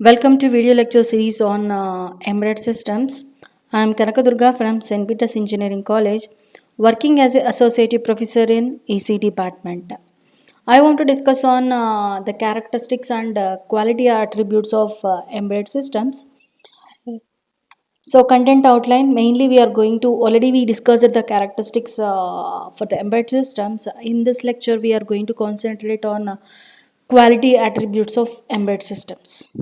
Welcome to video lecture series on embedded systems. I am Kanaka Durga from St. Peter's Engineering College, working as an associate professor in EC department. I want to discuss on the characteristics and quality attributes of embedded systems. So, content outline mainly we are going to already we discussed the characteristics for the embedded systems. In this lecture, we are going to concentrate on quality attributes of embedded systems.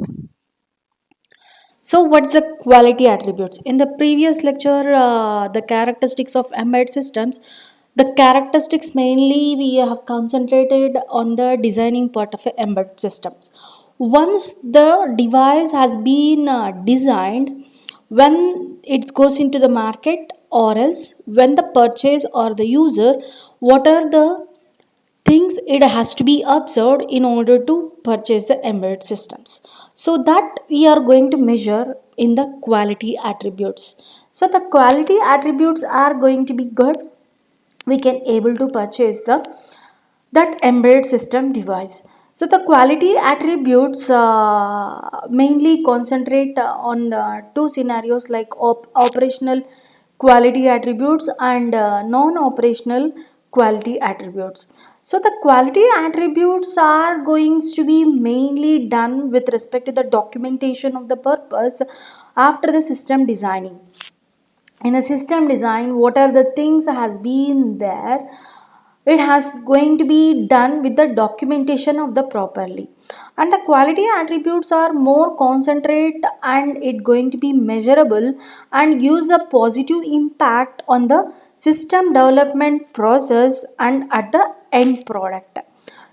So, what's the quality attributes? In the previous lecture, the characteristics of embedded systems, the characteristics mainly we have concentrated on the designing part of embedded systems. Once the device has been designed, when it goes into the market, or else when the purchase or the user, what are the things it has to be observed in order to purchase the embedded systems, so that we are going to measure in the quality attributes. So the quality attributes are going to be good, we can able to purchase the that embedded system device. So the quality attributes mainly concentrate on the two scenarios like operational quality attributes and non-operational quality attributes. So the quality attributes are going to be mainly done with respect to the documentation of the purpose after the system designing. In a system design, what are the things has been there, it has going to be done with the documentation of the properly, and the quality attributes are more concentrate and it going to be measurable and gives a positive impact on the system development process and at the end product.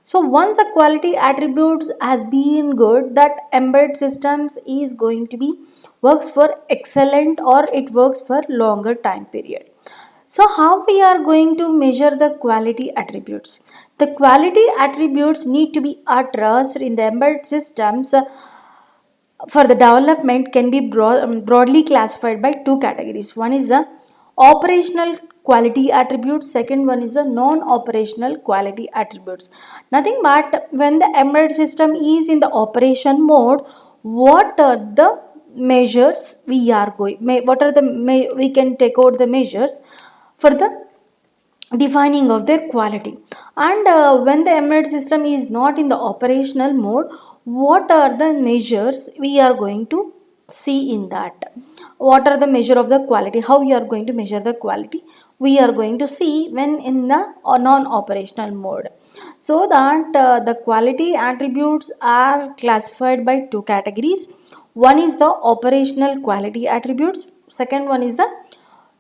So once a quality attributes has been good, that embedded systems is going to be works for excellent or it works for longer time period. So how we are going to measure the quality attributes? The quality attributes need to be addressed in the embedded systems for the development can be broadly classified by two categories. One is the operational quality attributes, second one is the non-operational quality attributes. Nothing but when the embedded system is in the operation mode, what are the measures we are going, what are the, we can take out the measures for the defining of their quality. And when the embedded system is not in the operational mode, what are the measures we are going to see in that, what are the measure of the quality, how we are going to measure the quality, we are going to see when in the non-operational mode. So that the quality attributes are classified by two categories. One is the operational quality attributes, second one is the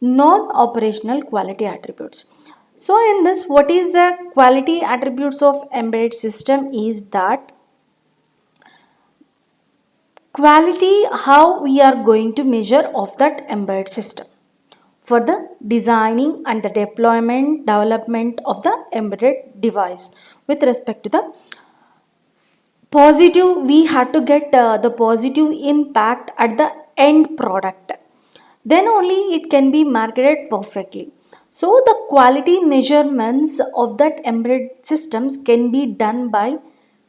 non-operational quality attributes. So in this, what is the quality attributes of embedded system is that quality, how we are going to measure of that embedded system for the designing and the deployment development of the embedded device. With respect to the positive, we had to get the positive impact at the end product, then only it can be marketed perfectly. So the quality measurements of that embedded systems can be done by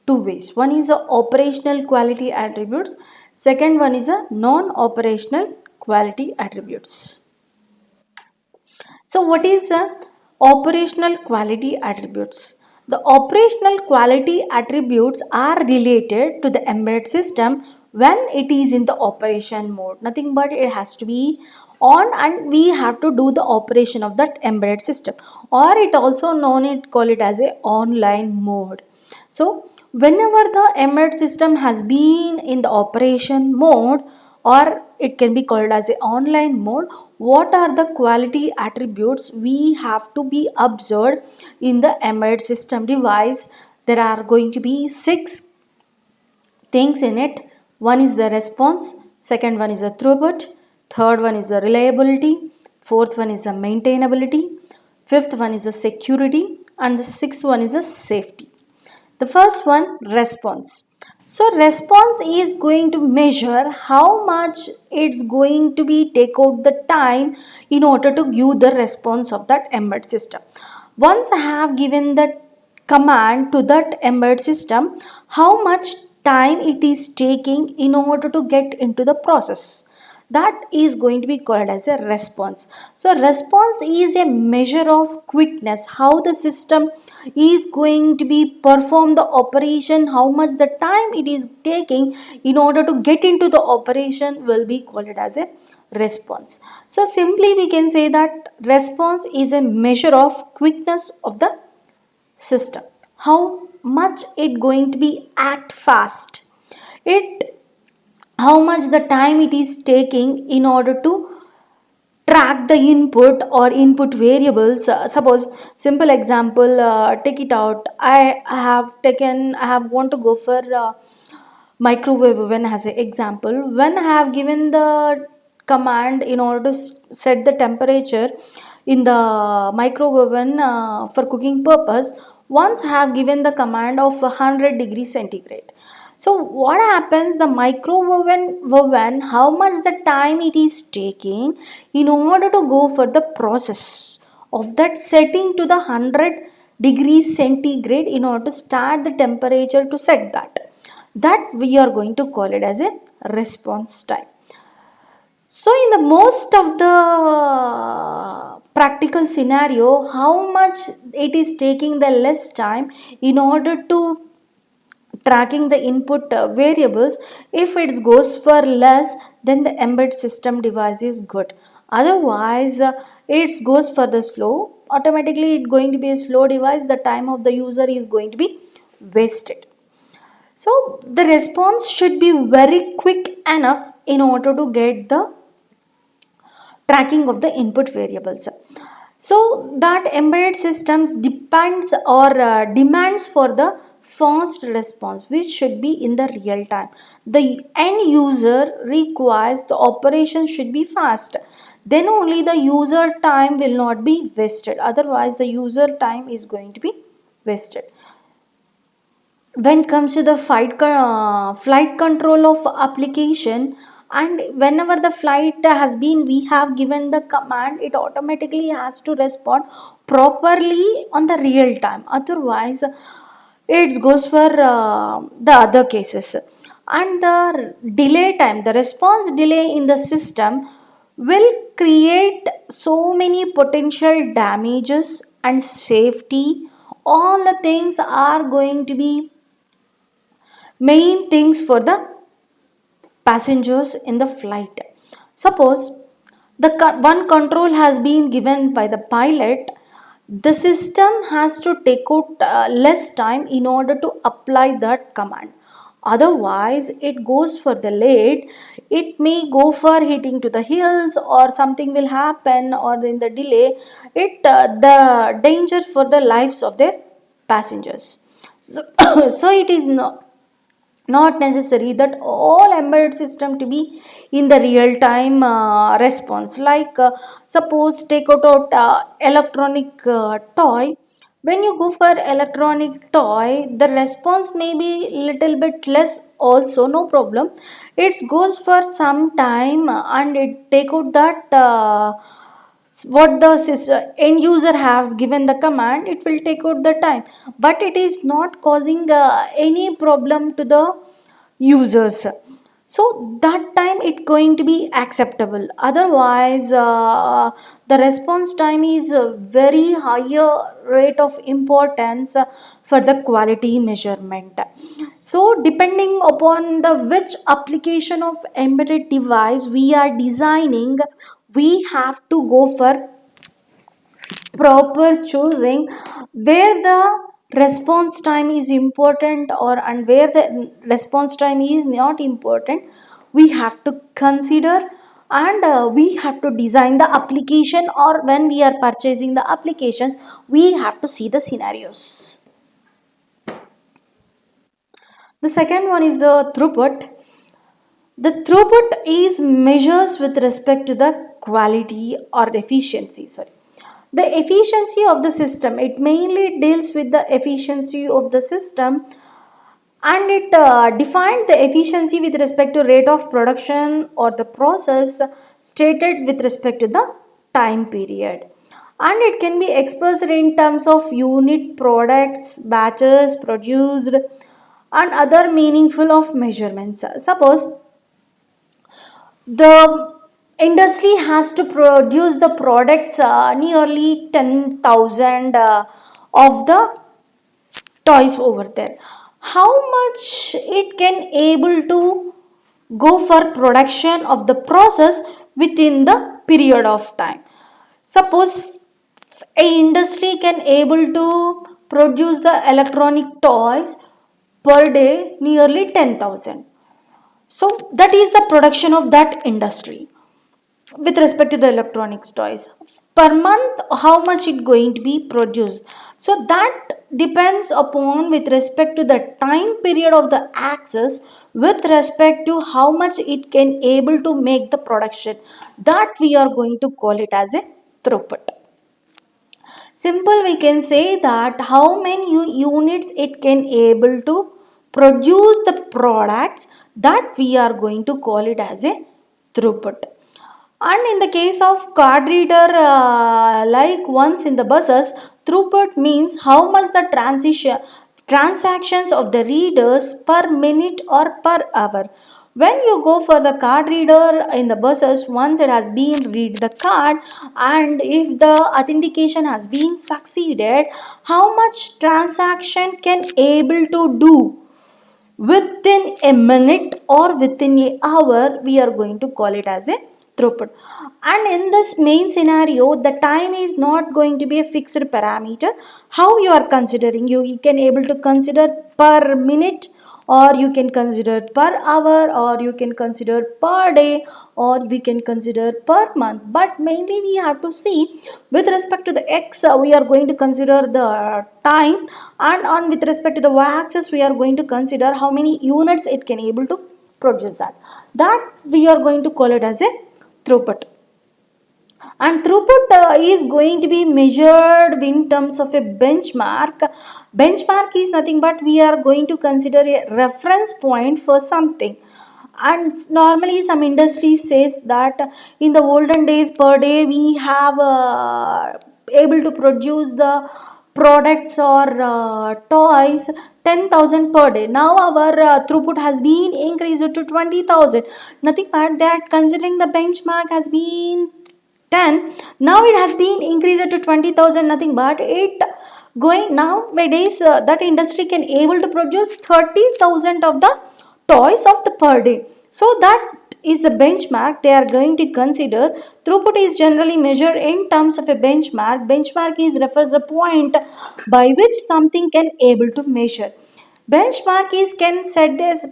two ways. One is the operational quality attributes, second one is a non-operational quality attributes. So, what is the operational quality attributes? The operational quality attributes are related to the embedded system when it is in the operation mode. Nothing but it has to be on and we have to do the operation of that embedded system, or it also known it call it as a online mode. So whenever the embedded system has been in the operation mode, or it can be called as a online mode, what are the quality attributes we have to be observed in the embedded system device? There are going to be six things in it. One is the response, second one is the throughput, third one is the reliability, fourth one is the maintainability, fifth one is the security, and the sixth one is the safety. The first one, response. So response is going to measure how much it's going to be take out the time in order to give the response of that embedded system. Once I have given the command to that embedded system, how much time it is taking in order to get into the process. That is going to be called as a response. So response is a measure of quickness, how the system is going to be perform the operation, how much the time it is taking in order to get into the operation will be called as a response. So simply we can say that response is a measure of quickness of the system, how much it going to be act fast, it how much the time it is taking in order to track the input or input variables. Suppose simple example, take it out, I have want to go for microwave oven as an example. When I have given the command in order to set the temperature in the microwave oven for cooking purpose, once I have given the command of 100 degrees centigrade. So what happens, the microwave oven, how much the time it is taking in order to go for the process of that setting to the 100 degrees centigrade in order to start the temperature to set that we are going to call it as a response time. So in the most of the practical scenario, how much it is taking the less time in order to tracking the input variables, if it goes for less, then the embedded system device is good. Otherwise it goes for the slow, automatically it going to be a slow device, the time of the user is going to be wasted. So the response should be very quick enough in order to get the tracking of the input variables. So that embedded systems depends or demands for the fast response which should be in the real time. The end user requires the operation should be fast, then only the user time will not be wasted, otherwise the user time is going to be wasted. When it comes to the flight control of application, and whenever the flight has been we have given the command, it automatically has to respond properly on the real time, otherwise it goes for the other cases. And the delay time, the response delay in the system will create so many potential damages and safety, all the things are going to be main things for the passengers in the flight. Suppose the one control has been given by the pilot, the system has to take out less time in order to apply that command. Otherwise, it goes for the late. It may go for hitting to the hills, or something will happen, or in the delay, it the danger for the lives of their passengers. So, so it is not necessary that all embedded system to be in the real time response. Like suppose take out electronic toy. When you go for electronic toy, the response may be little bit less also, no problem. It goes for some time and it take out that what the end user has given the command, it will take out the time, but it is not causing any problem to the users. So that time it going to be acceptable, otherwise the response time is a very higher rate of importance for the quality measurement. So depending upon the which application of embedded device we are designing, we have to go for proper choosing where the response time is important or and where the response time is not important, we have to consider. And we have to design the application, or when we are purchasing the applications we have to see the scenarios. The second one is the throughput. The throughput is measures with respect to the quality or the efficiency. Sorry. The efficiency of the system. It mainly deals with the efficiency of the system, and it defined the efficiency with respect to rate of production or the process stated with respect to the time period. And it can be expressed in terms of unit products, batches produced, and other meaningful of measurements. Suppose the industry has to produce the products, nearly 10,000 of the toys over there. How much it can able to go for production of the process within the period of time? Suppose a industry can able to produce the electronic toys per day nearly 10,000. So that is the production of that industry with respect to the electronics toys. Per month, how much it going to be produced? So that depends upon with respect to the time period of the access, with respect to how much it can able to make the production, that we are going to call it as a throughput. Simple, we can say that how many units it can able to produce the products, that we are going to call it as a throughput. And in the case of card reader, like ones in the buses, throughput means how much the transactions of the readers per minute or per hour. When you go for the card reader in the buses, once it has been read the card, and if the authentication has been succeeded, how much transaction can able to do within a minute or within an hour, we are going to call it as a throughput. And in this main scenario, the time is not going to be a fixed parameter. How you are considering, you can able to consider per minute, or you can consider per hour, or you can consider per day, or we can consider per month. But mainly we have to see with respect to the x, we are going to consider the time, and on with respect to the y axis, we are going to consider how many units it can able to produce. That we are going to call it as a throughput. And throughput is going to be measured in terms of a benchmark. Benchmark is nothing but we are going to consider a reference point for something. And normally some industries says that in the olden days, per day we have able to produce the products or toys 10,000 per day. Now our throughput has been increased to 20,000. Nothing but that, considering the benchmark has been 10, now it has been increased to 20,000. Nothing but it going nowadays, that industry can able to produce 30,000 of the toys of the per day. So that is the benchmark they are going to consider. Throughput is generally measured in terms of a benchmark. Benchmark is refers a point by which something can able to measure. Benchmark is can set as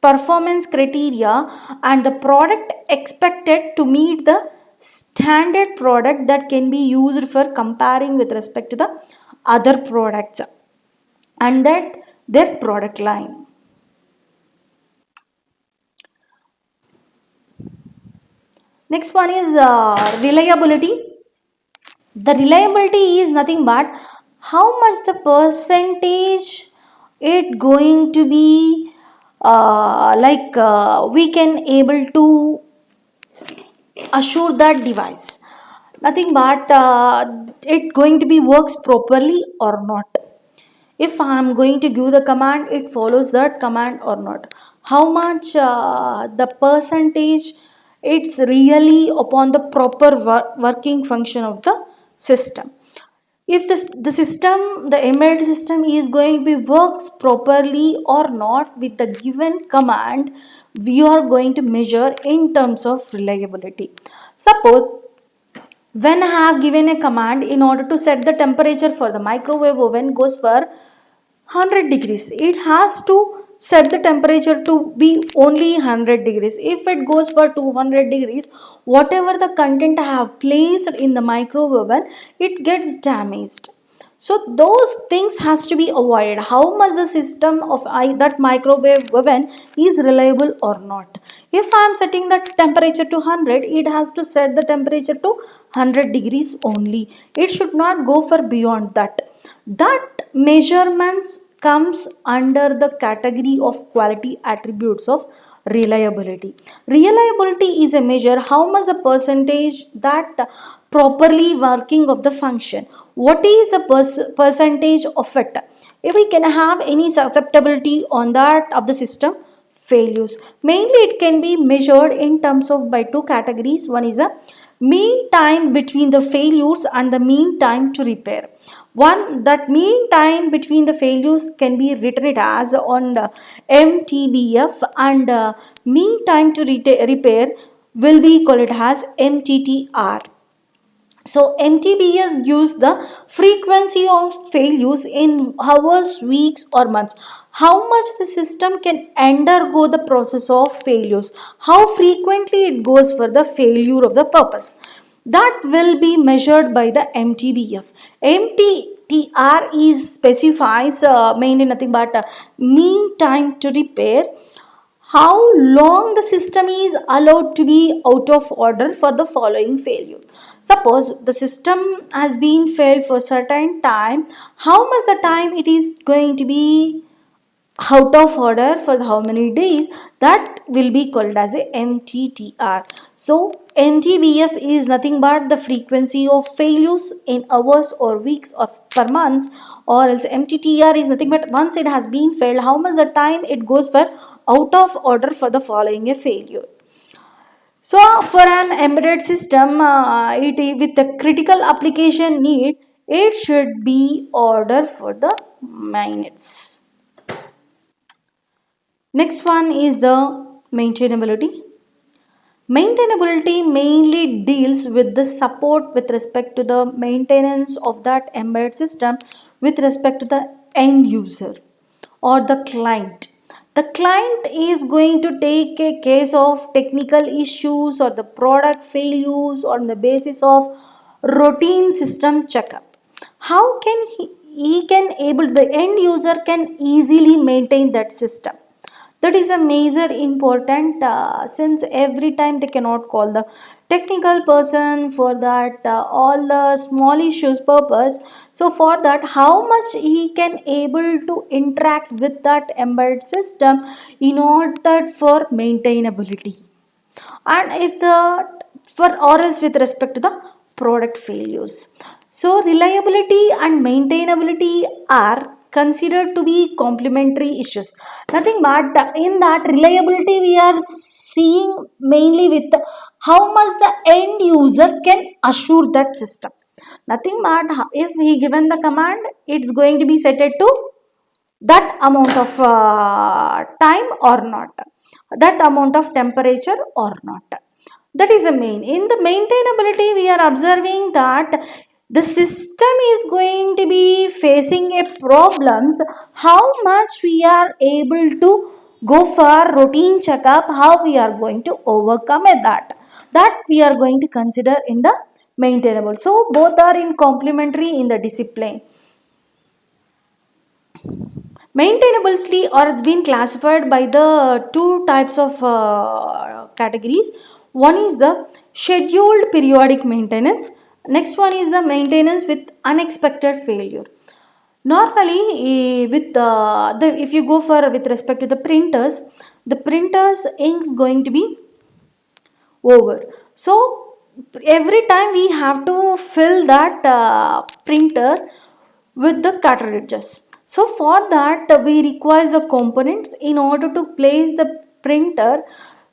performance criteria and the product expected to meet the standard product that can be used for comparing with respect to the other products and that their product line. Next one is reliability. The reliability is nothing but how much the percentage it going to be, we can able to assure that device. Nothing but it going to be works properly or not. If I am going to give the command, it follows that command or not. How much the percentage it's really upon the proper working function of the system. If the system, the embedded system is going to be works properly or not with the given command, we are going to measure in terms of reliability. Suppose when I have given a command in order to set the temperature for the microwave oven goes for 100 degrees, it has to set the temperature to be only 100 degrees. If it goes for 200 degrees, whatever the content I have placed in the microwave oven, it gets damaged. So those things has to be avoided. How much the system of that microwave oven is reliable or not. If I am setting the temperature to 100, it has to set the temperature to 100 degrees only. It should not go for beyond that. That measurements comes under the category of quality attributes of reliability. Reliability is a measure how much the percentage that properly working of the function. What is the percentage of it? if we can have any susceptibility on that of the system failures. Mainly it can be measured in terms of by two categories. One is the mean time between the failures and the mean time to repair. One, that mean time between the failures can be written as on the MTBF, and mean time to repair will be called as MTTR. So MTBS gives the frequency of failures in hours, weeks or months. How much the system can undergo the process of failures. How frequently it goes for the failure of the purpose. That will be measured by the MTBF. MTTR is specifies mainly nothing but mean time to repair, how long the system is allowed to be out of order for the following failure. Suppose the system has been failed for certain time, how much the time it is going to be out of order for how many days, that will be called as a MTTR. So MTBF is nothing but the frequency of failures in hours or weeks or per month, or else MTTR is nothing but once it has been failed, how much the time it goes for out of order for the following a failure. So for an embedded system, it with the critical application need, it should be order for the minutes. Next one is the maintainability. Maintainability mainly deals with the support with respect to the maintenance of that embedded system with respect to the end user or the client. The client is going to take a case of technical issues or the product failures on the basis of routine system checkup. How can he can able, the end user can easily maintain that system. That is a major important, since every time they cannot call the technical person for that all the small issues purpose. So for that, how much he can able to interact with that embedded system in order for maintainability, and if the for or else with respect to the product failures. So reliability and maintainability are considered to be complementary issues. Nothing but in that reliability we are seeing mainly with how much the end user can assure that system. Nothing but if he given the command, it's going to be set it to that amount of time or not, that amount of temperature or not. That is the main. In the maintainability we are observing that the system is going to be facing a problems, how much we are able to go for routine checkup, how we are going to overcome that we are going to consider in the maintainable. So both are in complementary in the discipline. Maintainability, or it's been classified by the two types of categories. One is the scheduled periodic maintenance. Next one is the maintenance with unexpected failure. Normally, with the if you go for with respect to the printers inks going to be over. So every time we have to fill that printer with the cartridges. So for that we require the components in order to place the printer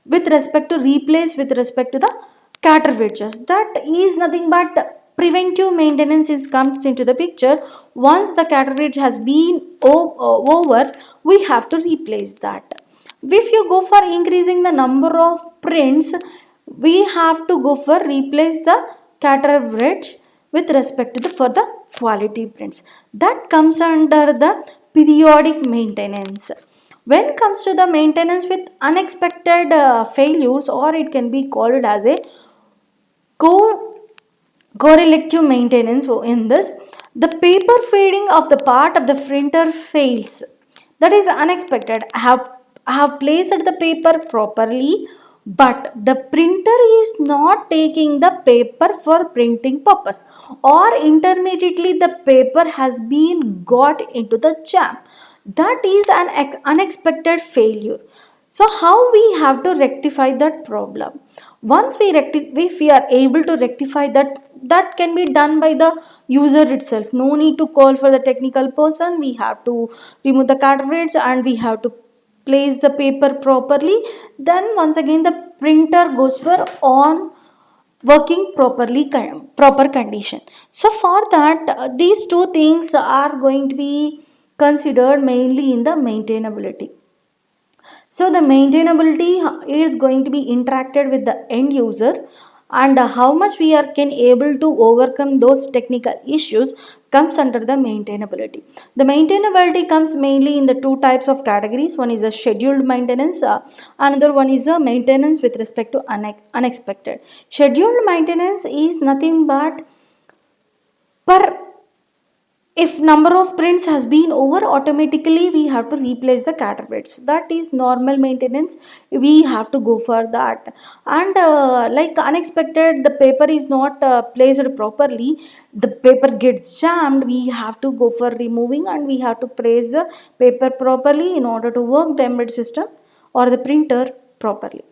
with respect to replace with respect to the cartridges. That is nothing but preventive maintenance is comes into the picture. Once the cartridge has been over, we have to replace that. If you go for increasing the number of prints, we have to go for replace the cartridge with respect to the for the quality prints. That comes under the periodic maintenance. When it comes to the maintenance with unexpected failures, or it can be called as a correlative maintenance. So in this, the paper fading of the part of the printer fails. That is unexpected. I have placed the paper properly, but the printer is not taking the paper for printing purpose, or intermediately the paper has been got into the jam. That is an unexpected failure. So how we have to rectify that problem? Once if we are able to rectify that that can be done by the user itself. No need to call for the technical person. We have to remove the cartridge and we have to place the paper properly. Then once again the printer goes for on working properly, proper condition. So for that, these two things are going to be considered mainly in the maintainability. So the maintainability is going to be interacted with the end user, and how much we are can able to overcome those technical issues comes under the maintainability. The maintainability comes mainly in the two types of categories. One is a scheduled maintenance, another one is a maintenance with respect to unexpected. Scheduled maintenance is nothing but per if number of prints has been over, automatically we have to replace the cartridge. That is normal maintenance, we have to go for that. And like unexpected, the paper is not placed properly, the paper gets jammed, we have to go for removing and we have to place the paper properly in order to work the embedded system or the printer properly.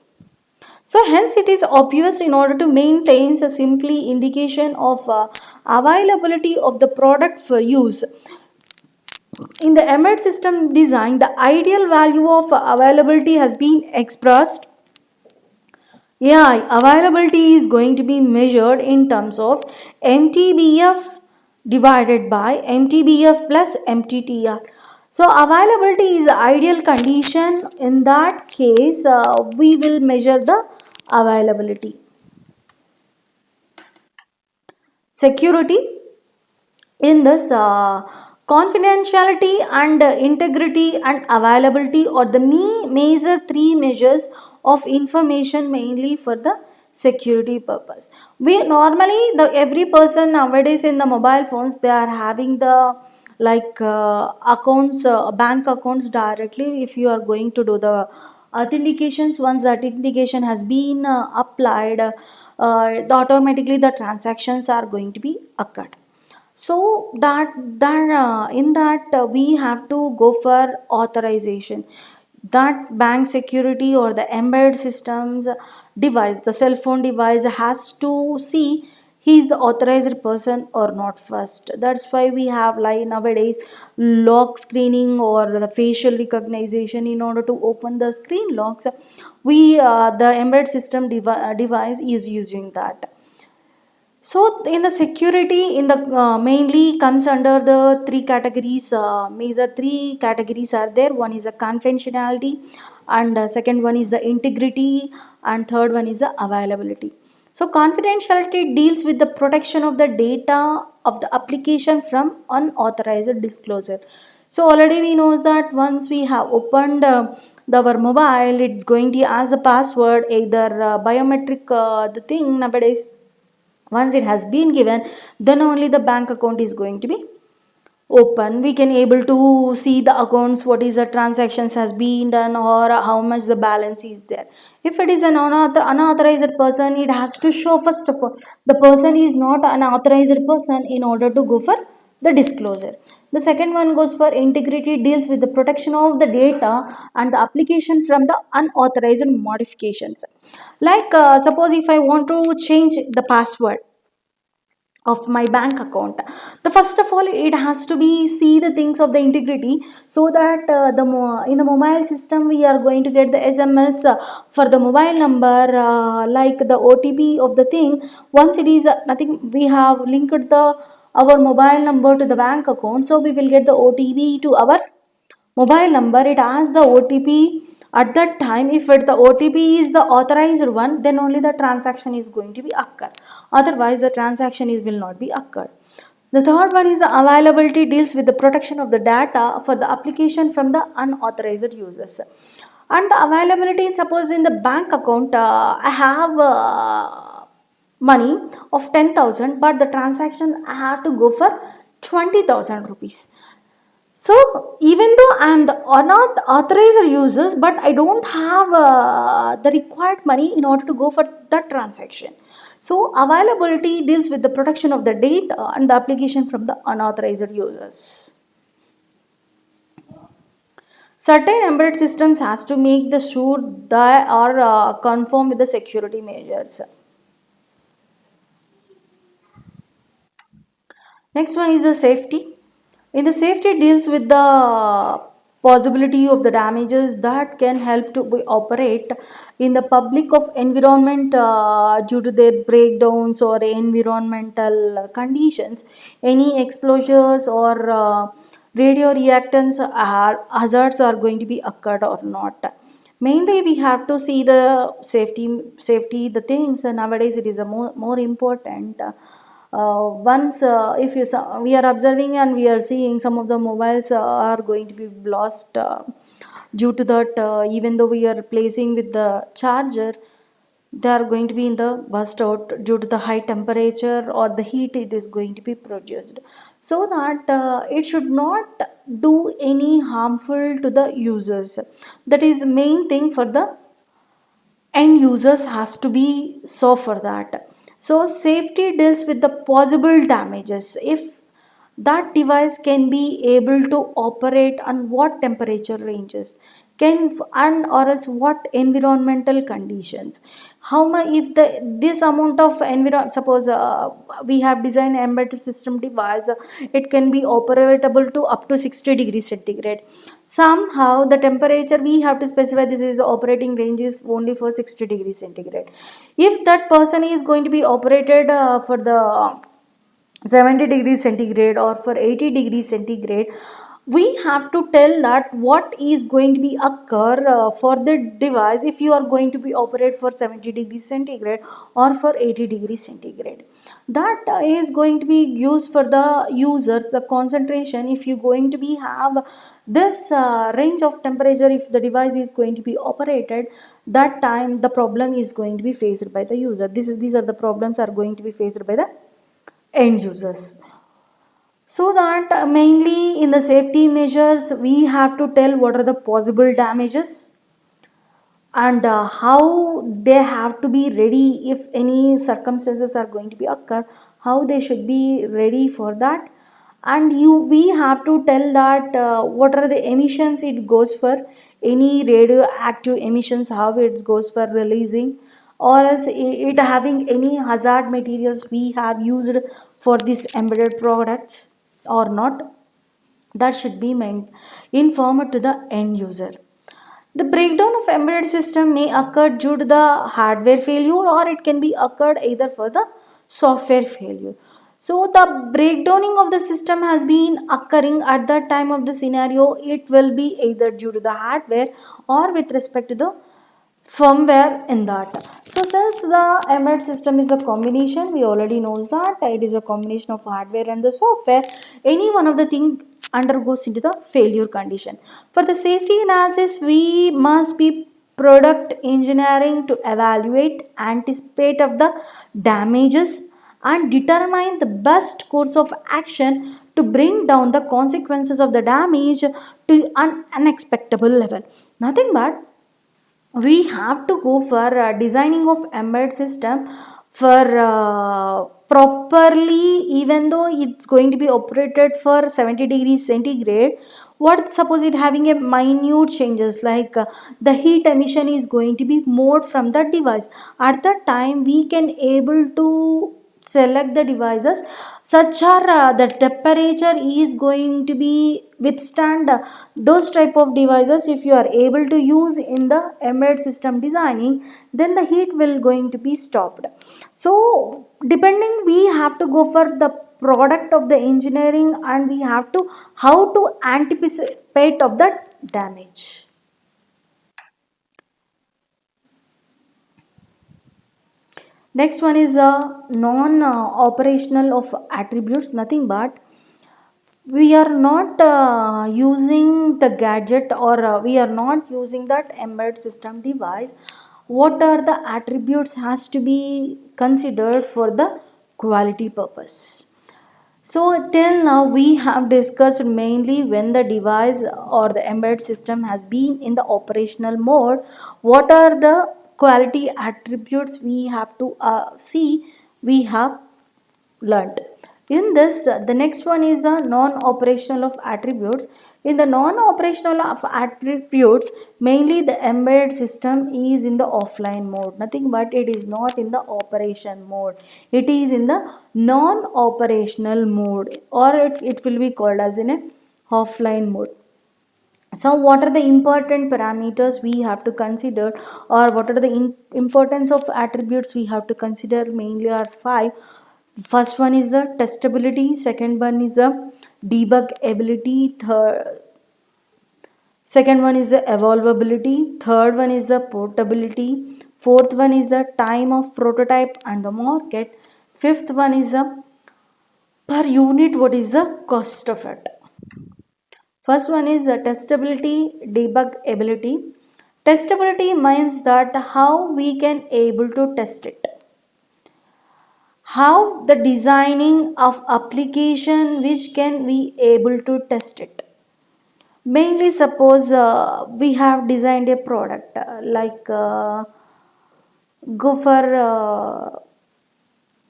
So hence it is obvious, in order to maintain a simply indication of availability of the product for use. In the embedded system design, the ideal value of availability has been expressed. Yeah, availability is going to be measured in terms of MTBF divided by MTBF plus MTTR. So availability is the ideal condition. In that case, we will measure the availability. Security in this, confidentiality and integrity and availability are the major three measures of information, mainly for the security purpose. We normally, the every person nowadays in the mobile phones, they are having the like accounts, bank accounts directly. If you are going to do the authentications, once the authentication has been applied, automatically the transactions are going to be occurred. So in that, we have to go for authorization. That bank security or the embedded systems device, the cell phone device, has to see he is the authorized person or not first. That's why we have, like nowadays, lock screening or the facial recognition in order to open the screen locks. We the embedded system device is using that. So in the security, in the mainly comes under the three categories. Major three categories are there. One is a confidentiality, and second one is the integrity, and third one is the availability. So confidentiality deals with the protection of the data of the application from unauthorized disclosure. So already we know that once we have opened our mobile, it's going to ask the password, either biometric the thing nowadays. Once it has been given, then only the bank account is going to be open. We can able to see the accounts, what is the transactions has been done, or how much the balance is there. If it is an unauthorized person, it has to show first of all the person is not an authorized person in order to go for the disclosure. The second one goes for integrity, deals with the protection of the data and the application from the unauthorized modifications. Like suppose if I want to change the password of my bank account, the first of all it has to be see the things of the integrity, so that in the mobile system we are going to get the SMS for the mobile number, like the OTP of the thing. Once it is nothing, we have linked the our mobile number to the bank account, so we will get the OTP to our mobile number. It asks the OTP at that time. If the OTP is the authorized one, then only the transaction is going to be occur, otherwise the transaction is will not be occurred. The third one is the availability, deals with the protection of the data for the application from the unauthorized users. And the availability, suppose in the bank account, I have money of 10,000, but the transaction I have to go for 20,000 rupees. So even though I am the unauthorized users, but I don't have the required money in order to go for that transaction. So availability deals with the protection of the data and the application from the unauthorized users. Certain embedded systems has to make the sure they are conform with the security measures. Next one is the safety. In the safety deals with the possibility of the damages that can help to be operate in the public of environment due to their breakdowns or environmental conditions. Any explosions or radio reactants are hazards are going to be occurred or not. Mainly we have to see the safety the things nowadays it is a more important. Once if you we are observing and we are seeing some of the mobiles are going to be lost due to that, even though we are placing with the charger, they are going to be in the burst out due to the high temperature or the heat it is going to be produced, so that it should not do any harmful to the users. That is main thing for the end users has to be so for that. So safety deals with the possible damages if that device can be able to operate on what temperature ranges can and or else what environmental conditions, how much if the this amount of environment, suppose we have designed embedded system device, it can be operatable to up to 60 degrees centigrade. Somehow the temperature we have to specify this is the operating range is only for 60 degrees centigrade. If that person is going to be operated for the 70 degrees centigrade or for 80 degrees centigrade, we have to tell that what is going to be occur for the device if you are going to be operate for 70 degrees centigrade or for 80 degrees centigrade. That is going to be used for the users the concentration. If you going to be have this range of temperature, if the device is going to be operated, that time the problem is going to be faced by the user. These are the problems are going to be faced by the end users. So that mainly in the safety measures we have to tell what are the possible damages and how they have to be ready if any circumstances are going to be occur, how they should be ready for that. And you we have to tell that what are the emissions it goes for, any radioactive emissions, how it goes for releasing, or else it having any hazard materials we have used for this embedded products or not. That should be informed to the end user. The breakdown of embedded system may occur due to the hardware failure or it can be occurred either for the software failure. So the breakdowning of the system has been occurring at that time of the scenario. It will be either due to the hardware or with respect to the firmware in that. So since the embedded system is a combination, we already knows that it is a combination of hardware and the software. Any one of the thing undergoes into the failure condition. For the safety analysis, we must be product engineering to evaluate, anticipate of the damages and determine the best course of action to bring down the consequences of the damage to an unexpected level. Nothing but we have to go for designing of embedded system for properly, even though it's going to be operated for 70 degrees centigrade. What suppose it having a minute changes like the heat emission is going to be more from the device, at that time we can able to select the devices such are the temperature is going to be withstand those type of devices. If you are able to use in the embedded system designing, then the heat will going to be stopped. So depending we have to go for the product of the engineering and we have to how to anticipate of that damage. Next one is a non operational of attributes, nothing but we are not using the gadget or we are not using that embedded system device. What are the attributes has to be considered for the quality purpose. So till now we have discussed mainly when the device or the embedded system has been in the operational mode, what are the quality attributes we have to see, we have learnt. In this, the next one is the non-operational of attributes. In the non-operational of attributes, mainly the embedded system is in the offline mode. Nothing but it is not in the operation mode. It is in the non-operational mode, or it will be called as in a offline mode. So what are the important parameters we have to consider, or what are the importance of attributes we have to consider? Mainly are five. First one is the testability, second one is the debug ability, second one is the evolvability, third one is the portability, fourth one is the time of prototype and the market, fifth one is the per unit what is the cost of it. First one is testability, debug ability. Testability means that how we can able to test it. How the designing of application which can we able to test it. Mainly suppose we have designed a product go for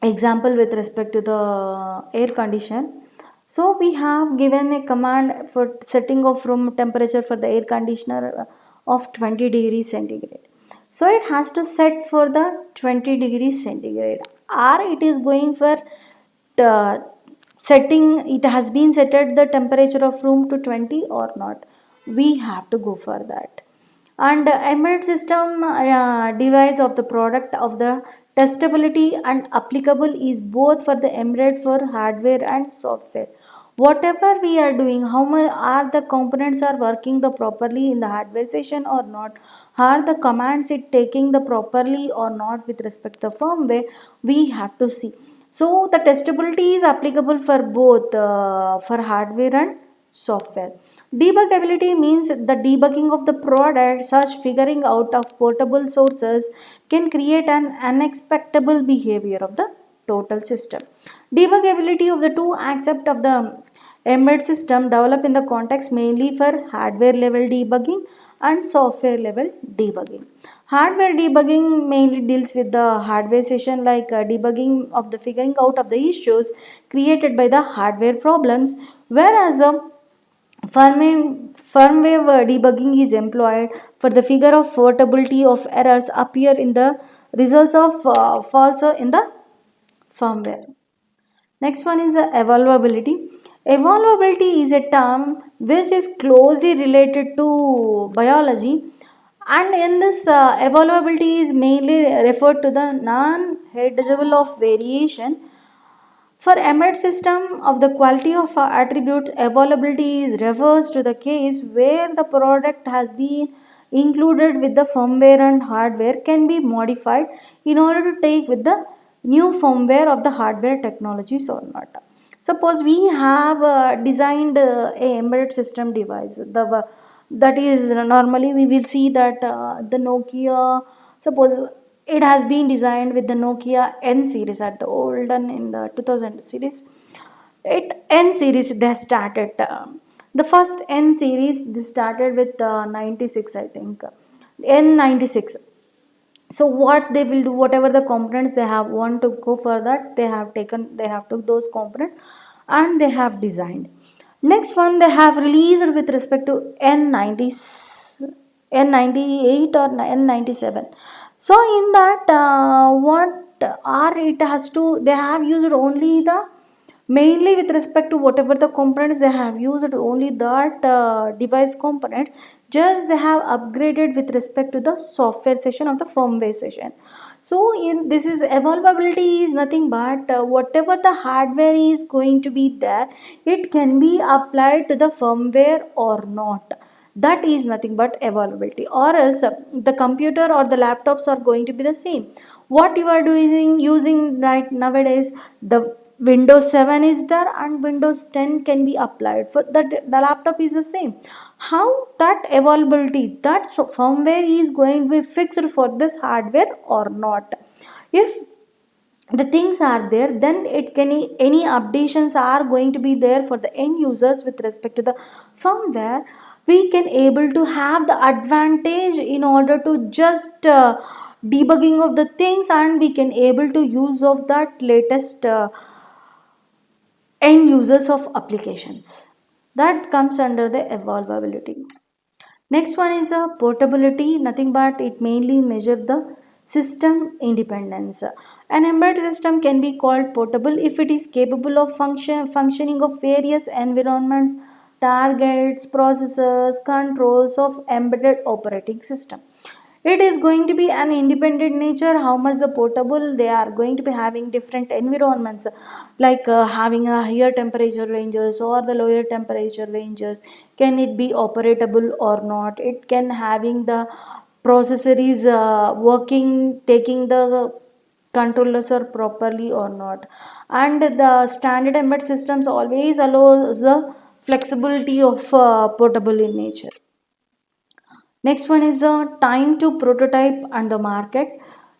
example with respect to the air condition. So we have given a command for setting of room temperature for the air conditioner of 20 degrees centigrade. So it has to set for the 20 degrees centigrade, or it is going for the setting, it has been set at the temperature of room to 20 or not. We have to go for that. And embedded system device of the product of the testability and applicable is both for the embedded for hardware and software. Whatever we are doing, how much are the components are working the properly in the hardware session or not, are the commands it taking the properly or not with respect to the firmware, we have to see. So the testability is applicable for both for hardware and software. Debugability means the debugging of the product, such figuring out of portable sources can create an unexpected behavior of the total system. Debugability of the two aspect of the embedded system develop in the context mainly for hardware level debugging and software level debugging. Hardware debugging mainly deals with the hardware session, like debugging of the figuring out of the issues created by the hardware problems, whereas the firmware debugging is employed for the figure of portability of errors appear in the results of faults in the firmware. Next one is evaluability. Evaluability is a term which is closely related to biology, and in this evaluability is mainly referred to the non-heritable of variation. For embedded system of the quality of attribute, availability is refers to the case where the product has been included with the firmware and hardware can be modified in order to take with the new firmware of the hardware technologies or not. Suppose we have designed a embedded system device. That is normally we will see that the Nokia, suppose it has been designed with the Nokia N series at the olden in the 2000 series. It N series they started. The first N series they started with 96, I think. N96. So what they will do, whatever the components they have want to go for that, they have took those components and they have designed. Next one they have released with respect to N90, N98 or N97. So in that what are it has to, they have used only the mainly with respect to whatever the components they have used only that device component, just they have upgraded with respect to the software session of the firmware session. So in this is evolvability is nothing but whatever the hardware is going to be there, it can be applied to the firmware or not. That is nothing but evolvability, or else the computer or the laptops are going to be the same. What you are doing using right nowadays, the Windows 7 is there and Windows 10 can be applied for that, the laptop is the same. How that evolvability, that firmware is going to be fixed for this hardware or not. If the things are there, then it can any updations are going to be there for the end users with respect to the firmware, we can able to have the advantage in order to just debugging of the things, and we can able to use of that latest end users of applications. That comes under the evolvability. Next one is portability, nothing but it mainly measures the system independence. An embedded system can be called portable if it is capable of functioning of various environments, targets, processors, controls of embedded operating system. It is going to be an independent nature how much the portable they are going to be having different environments, like having a higher temperature ranges or the lower temperature ranges. Can it be operatable or not? It can having the processor is working, taking the controllers are properly or not. And the standard embedded systems always allows the flexibility of portable in nature. Next one is the time to prototype and the market.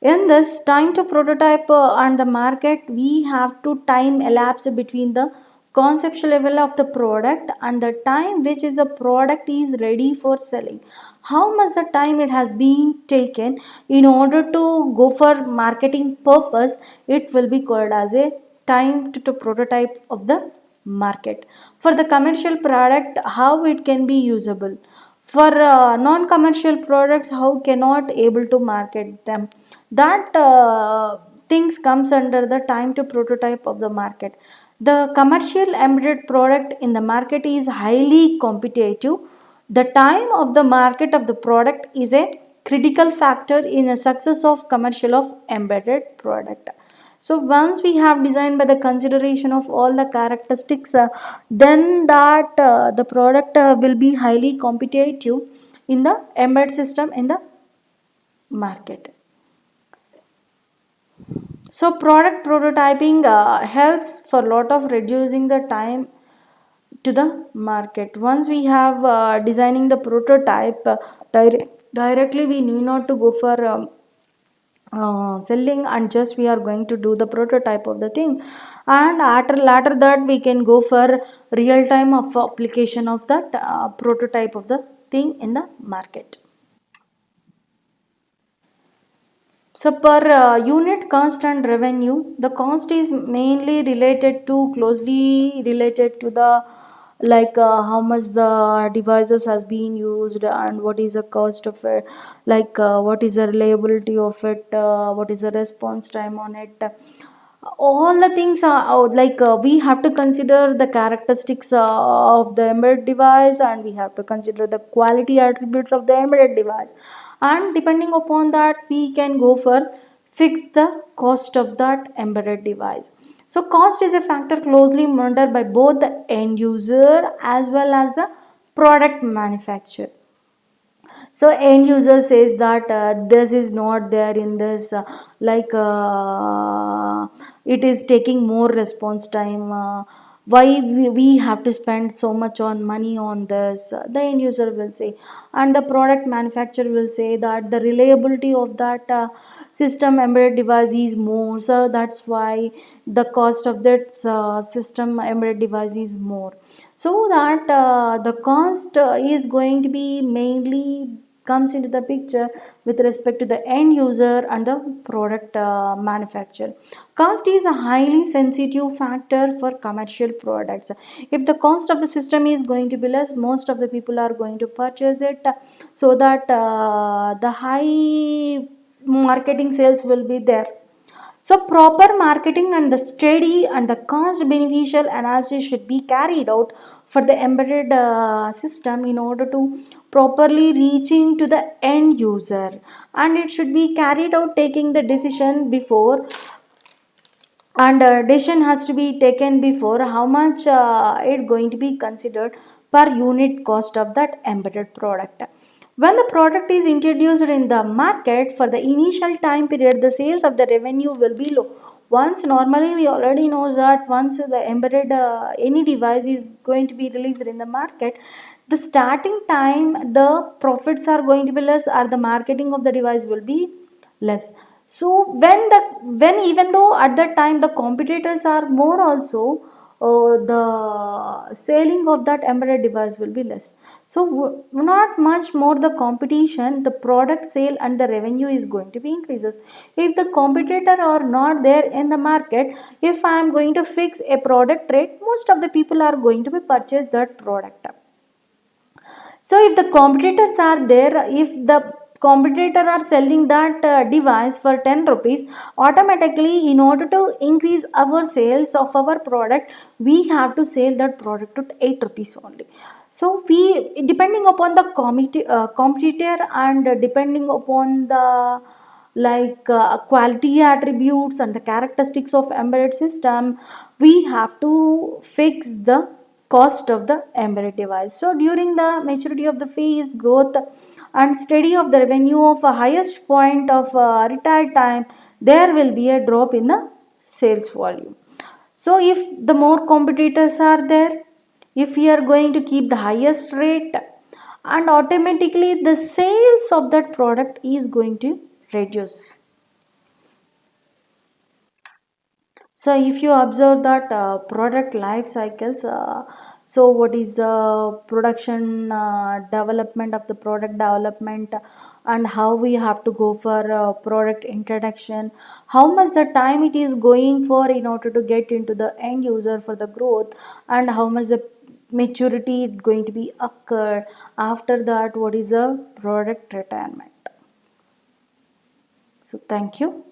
In this time to prototype and the market, we have to time elapse between the conceptual level of the product and the time which is the product is ready for selling. How much the time it has been taken in order to go for marketing purpose, it will be called as a time to prototype of the market. For the commercial product, how it can be usable? For non-commercial products, how cannot able to market them? That things comes under the time to prototype of the market. The commercial embedded product in the market is highly competitive. The time of the market of the product is a critical factor in the success of commercial of embedded product. So once we have designed by the consideration of all the characteristics, then that the product will be highly competitive in the embedded system in the market. So product prototyping helps for lot of reducing the time to the market. Once we have designing the prototype, directly we need not to go for selling, and just we are going to do the prototype of the thing, and after later that we can go for real time of application of that prototype of the thing in the market. So per unit cost and revenue, the cost is mainly related to closely related to the, like how much the devices has been used and what is the cost of it, like what is the reliability of it, what is the response time on it. All the things are out, like we have to consider the characteristics of the embedded device, and we have to consider the quality attributes of the embedded device, and depending upon that we can go for fix the cost of that embedded device. So cost is a factor closely monitored by both the end user as well as the product manufacturer. So end user says that this is not there in this, like it is taking more response time, why we have to spend so much on money on this, the end user will say. And the product manufacturer will say that the reliability of that system embedded device is more, so that's why the cost of that system embedded device is more. So that the cost is going to be mainly comes into the picture with respect to the end user and the product manufacturer. Cost is a highly sensitive factor for commercial products. If the cost of the system is going to be less, most of the people are going to purchase it, so that the high marketing sales will be there. So, proper marketing and the steady and the cost beneficial analysis should be carried out for the embedded system in order to properly reaching to the end user, and it should be carried out taking the decision before, and decision has to be taken before how much it going to be considered per unit cost of that embedded product. When the product is introduced in the market, for the initial time period the sales of the revenue will be low. Once normally we already know that once the embedded any device is going to be released in the market, the starting time the profits are going to be less, or the marketing of the device will be less. So when even though at that time the competitors are more also, the selling of that embedded device will be less. So not much more the competition, the product sale and the revenue is going to be increases. If the competitor are not there in the market, if I am going to fix a product rate, most of the people are going to be purchase that product. So if the competitors are there, if the competitor are selling that device for 10 rupees, automatically in order to increase our sales of our product, we have to sell that product at 8 rupees only. So we, depending upon the competitor and depending upon the quality attributes and the characteristics of embedded system, we have to fix the cost of the embedded device. So during the maturity of the phase growth and steady of the revenue of a highest point of retired time, there will be a drop in the sales volume. So if the more competitors are there, if we are going to keep the highest rate, and automatically the sales of that product is going to reduce. So if you observe that product life cycles, so what is the production development of the product development, and how we have to go for product introduction, how much the time it is going for in order to get into the end user for the growth, and how much the maturity going to be occurred, after that what is the product retirement. So thank you.